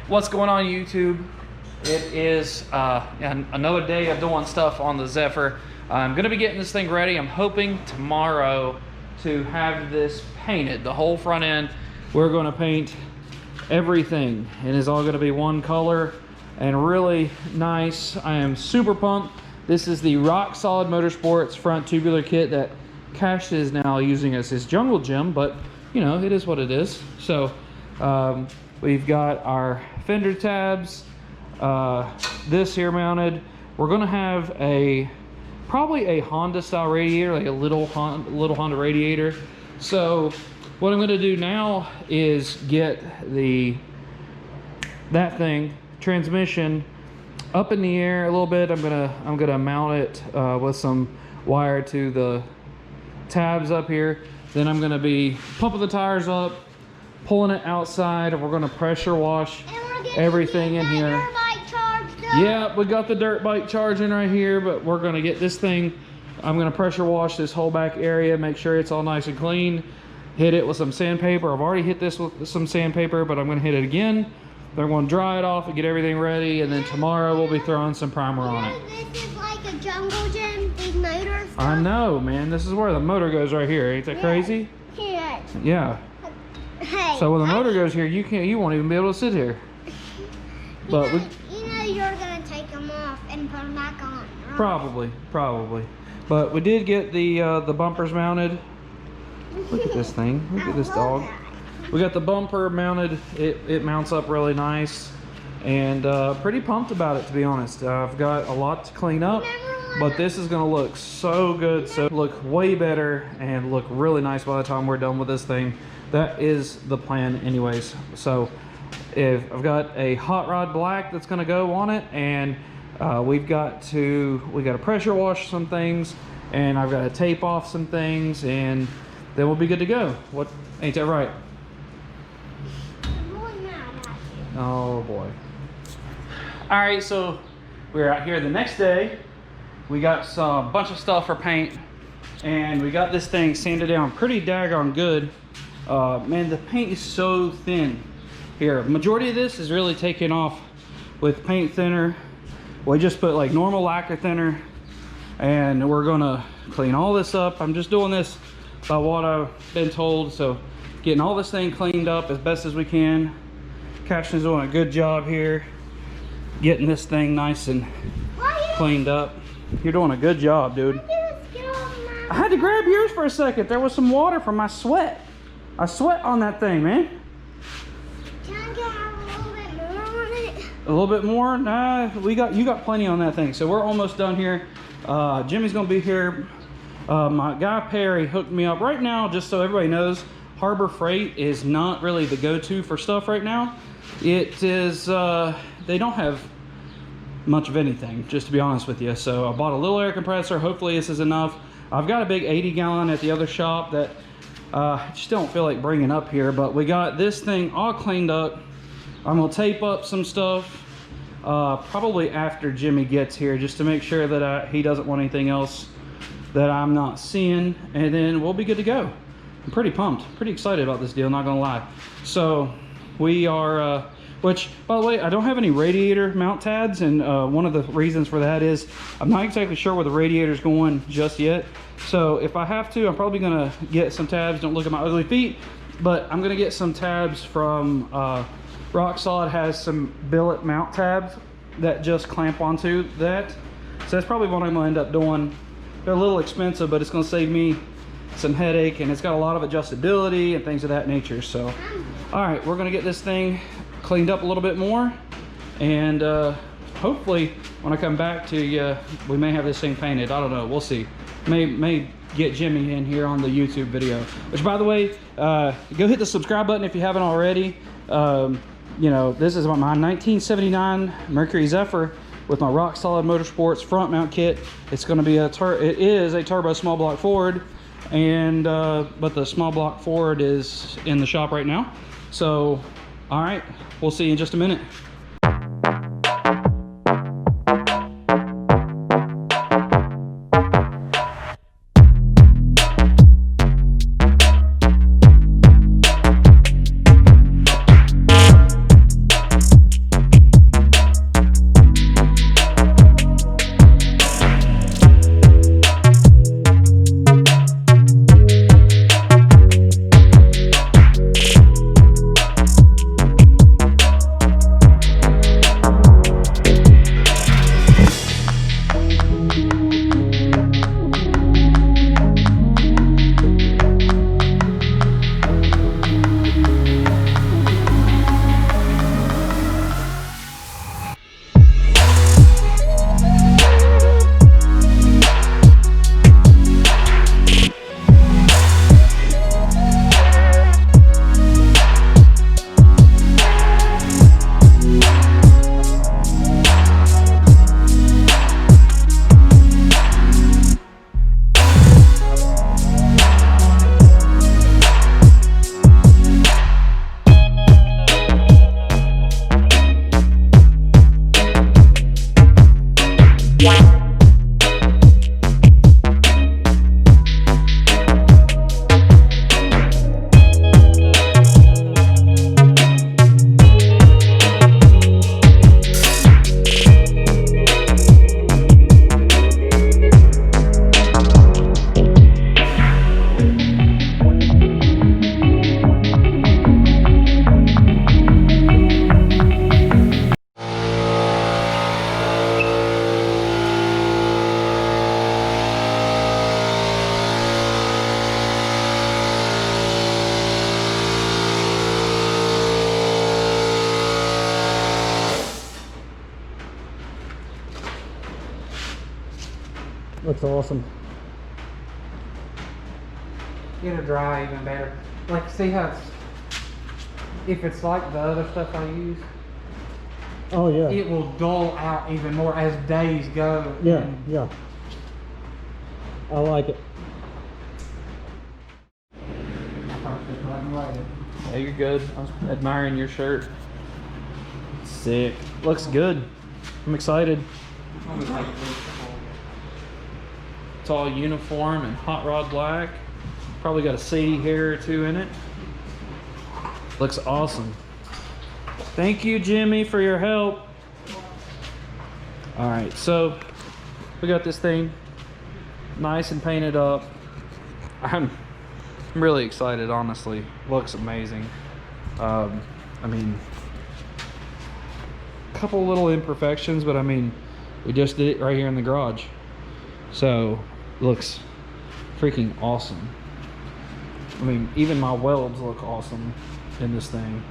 What's going on, YouTube? It is another day of doing stuff on the Zephyr. I'm gonna be getting this thing ready. I'm hoping tomorrow to have this painted, the whole front end. We're gonna paint everything, and it's all gonna be one color and really nice. I am super pumped. This is the Rock Solid Motorsports front tubular kit that Cash is now using as his jungle gym, but you know, it is what it is. So we've got our fender tabs, this here mounted. We're gonna have probably a Honda style radiator, like a little Honda radiator. So what I'm gonna do now is get that transmission up in the air a little bit. I'm gonna mount it with some wire to the tabs up here. Then I'm gonna be pumping the tires up, pulling it outside, and we're gonna pressure wash everything in here. Yeah, we got the dirt bike charging right here, but we're gonna get this thing. I'm gonna pressure wash this whole back area, make sure it's all nice and clean. Hit it with some sandpaper. I've already hit this with some sandpaper, but I'm gonna hit it again. They're gonna dry it off and get everything ready, and then tomorrow we'll be throwing some primer on it. This is like a jungle gym, big motor stuff. I know, man. This is where the motor goes right here. Ain't that crazy? Yeah. Yeah. Hey. So when the motor goes here, you won't even be able to sit here. But you know you're gonna take them off and put them back on. Right? Probably. But we did get the bumpers mounted. Look at this thing. Look at this dog. We got the bumper mounted. It mounts up really nice, and pretty pumped about it, to be honest. I've got a lot to clean up, but this is gonna look so good. So look way better and look really nice by the time we're done with this thing. That is the plan anyways. So if I've got a hot rod black that's gonna go on it, and we got to pressure wash some things, and I've got to tape off some things, and then we'll be good to go. What, ain't that right? I'm really mad at you. Oh boy. All right, so we're out here the next day. We got a bunch of stuff for paint, and we got this thing sanded down pretty daggone good. Man, the paint is so thin here. Majority of this is really taken off with paint thinner. We just put like normal lacquer thinner, and we're gonna clean all this up. I'm just doing this by what I've been told, so getting all this thing cleaned up as best as we can. Cashin's doing a good job here, getting this thing nice and cleaned up. You're doing a good job, dude. I had to grab yours for a second. There was some water from my sweat. I sweat on that thing, man. Can I get a little bit more on it? A little bit more? Nah, you got plenty on that thing. So we're almost done here. Jimmy's gonna be here. My guy Perry hooked me up right now, just so everybody knows. Harbor Freight is not really the go-to for stuff right now. It is, they don't have much of anything, just to be honest with you. So I bought a little air compressor. Hopefully this is enough. I've got a big 80-gallon at the other shop that I just don't feel like bringing up here, but we got this thing all cleaned up. I'm gonna tape up some stuff probably after Jimmy gets here, just to make sure that he doesn't want anything else that I'm not seeing, and then we'll be good to go. I'm pretty pumped, pretty excited about this deal, not gonna lie. So we are, which by the way, I don't have any radiator mount tabs, and one of the reasons for that is I'm not exactly sure where the radiator's going just yet. So if I have to, I'm probably gonna get some tabs. Don't look at my ugly feet, but I'm gonna get some tabs from Rock Solid. Has some billet mount tabs that just clamp onto that. So that's probably what I'm gonna end up doing. They're a little expensive, but it's gonna save me some headache, and it's got a lot of adjustability and things of that nature. So all right, we're gonna get this thing cleaned up a little bit more, and hopefully when I come back to you, we may have this thing painted. I don't know, we'll see. May get Jimmy in here on the YouTube video, which by the way, go hit the subscribe button if you haven't already. You know, this is my 1979 Mercury Zephyr with my Rock Solid Motorsports front mount kit. It's going to be it is a turbo small block Ford, and but the small block Ford is in the shop right now. So all right, we'll see you in just a minute. awesome. It'll dry even better. Like, see how it's, if it's like the other stuff I use, Oh yeah. it will dull out even more as days go. Yeah, yeah. I like it. Yeah, you're good. I was admiring your shirt. Sick. Looks good. I'm excited. It's all uniform and hot rod black. Probably got a Sadie hair or two in it. Looks awesome. Thank you, Jimmy, for your help. All right, so we got this thing nice and painted up. I'm really excited, honestly. Looks amazing. I mean, a couple little imperfections, but I mean, we just did it right here in the garage. So, looks freaking awesome. I mean, even my welds look awesome in this thing,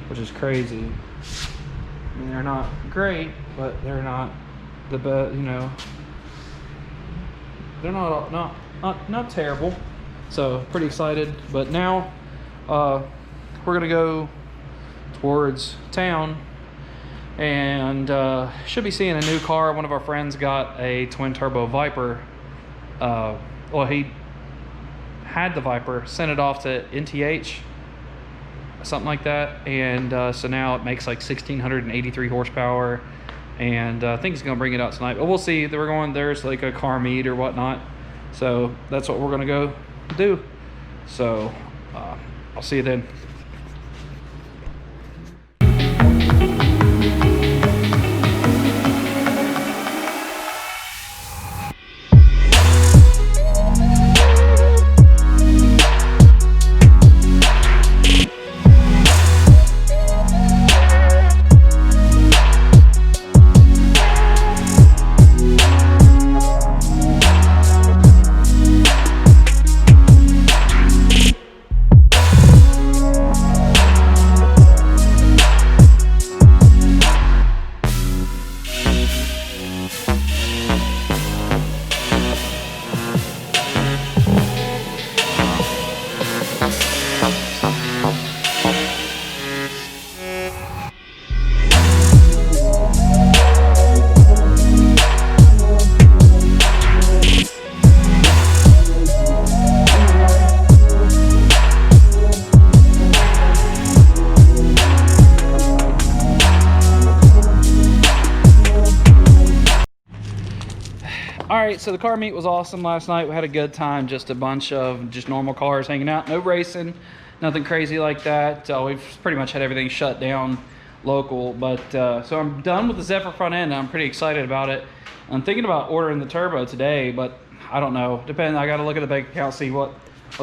which is crazy. I mean, they're not great, but they're not the best, you know. They're not terrible. So pretty excited. But now we're gonna go towards town and should be seeing a new car. One of our friends got a twin turbo Viper. Well, he had the Viper, sent it off to NTH, something like that, and so now it makes like 1,683 horsepower, and I think he's gonna bring it out tonight, but we'll see. We're going, there's like a car meet or whatnot, so that's what we're gonna go do. So I'll see you then. Alright, so the car meet was awesome last night. We had a good time, just a bunch of just normal cars hanging out, no racing, nothing crazy like that. We've pretty much had everything shut down local, but so I'm done with the Zephyr front end and I'm pretty excited about it. I'm thinking about ordering the turbo today, but I don't know, depending, I gotta look at the bank account, see what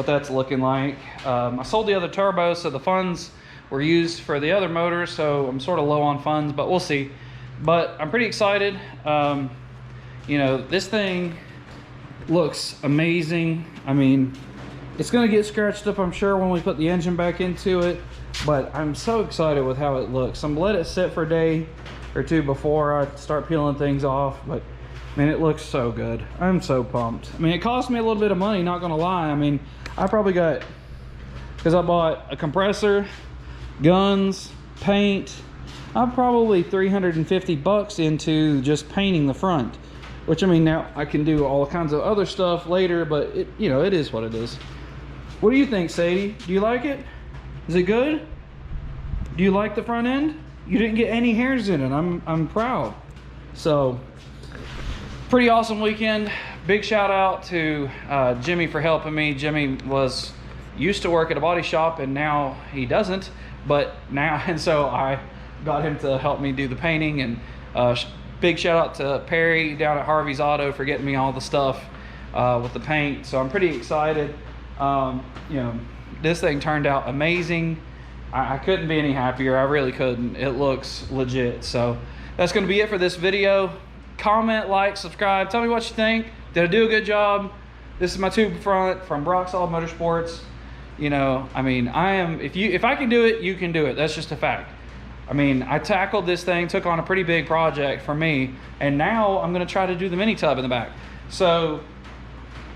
that's looking like. I sold the other turbo, so the funds were used for the other motors, so I'm sort of low on funds, but we'll see. But I'm pretty excited. You know, this thing looks amazing. I mean, it's gonna get scratched up, I'm sure, when we put the engine back into it, but I'm so excited with how it looks. I'm gonna let it sit for a day or two before I start peeling things off, but man, it looks so good. I'm so pumped. I mean, it cost me a little bit of money, not gonna lie. I mean, I probably got, because I bought a compressor, guns, paint, I'm probably 350 bucks into just painting the front. Which, I mean, now I can do all kinds of other stuff later, but it, you know, it is what it is. What do you think, Sadie? Do you like it? Is it good? Do you like the front end? You didn't get any hairs in it. I'm proud. So, pretty awesome weekend. Big shout out to Jimmy for helping me. Jimmy used to work at a body shop and now he doesn't. But now, and so I got him to help me do the painting, and big shout out to Perry down at Harvey's Auto for getting me all the stuff with the paint. So I'm pretty excited. You know, this thing turned out amazing. I couldn't be any happier. I really couldn't. It looks legit. So that's going to be it for this video. Comment, like, subscribe. Tell me what you think. Did I do a good job? This is my tube front from Solid Motorsports. You know, I mean, if I can do it, you can do it. That's just a fact. I mean, I tackled this thing, took on a pretty big project for me, and now I'm gonna try to do the mini tub in the back. So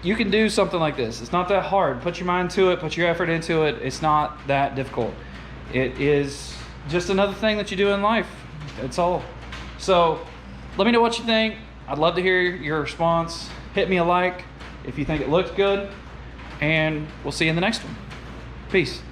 you can do something like this. It's not that hard. Put your mind to it, put your effort into it. It's not that difficult. It is just another thing that you do in life. That's all. So let me know what you think. I'd love to hear your response. Hit me a like if you think it looks good, and we'll see you in the next one. Peace.